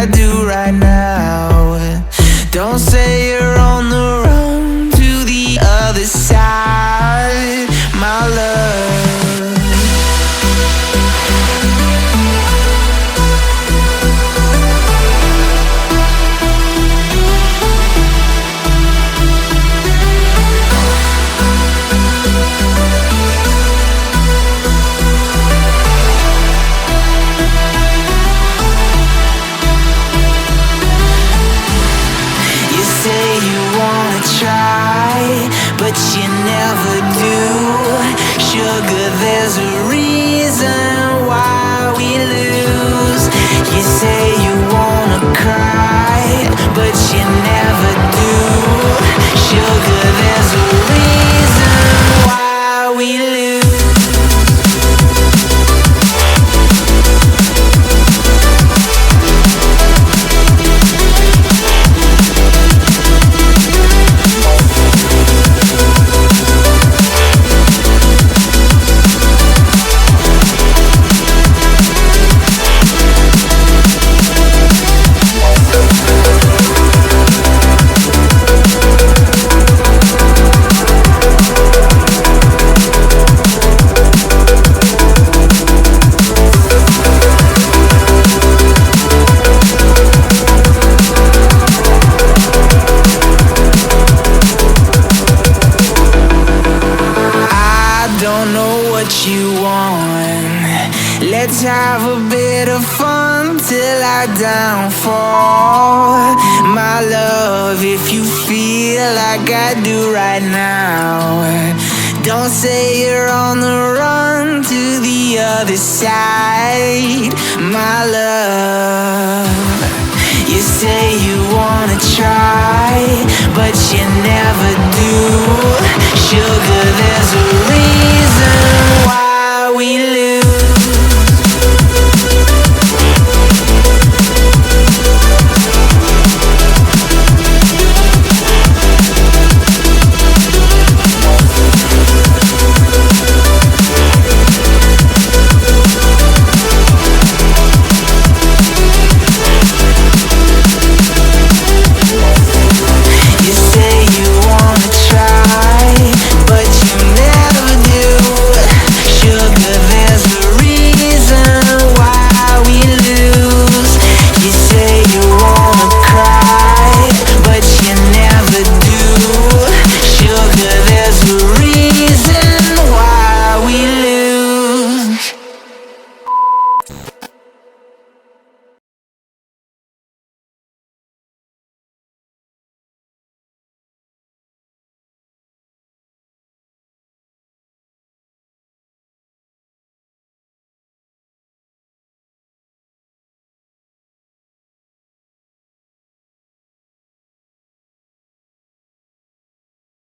I do right now. Don't say you're on the run to the other side, my love. But you never do. Sugar, there's a reason why we lose. You say you wanna cry, but you never do. Sugar, there's a reason why we lose. Let's have a bit of fun till I downfall, my love. If you feel like I do right now, don't say you're on the run to the other side, my love.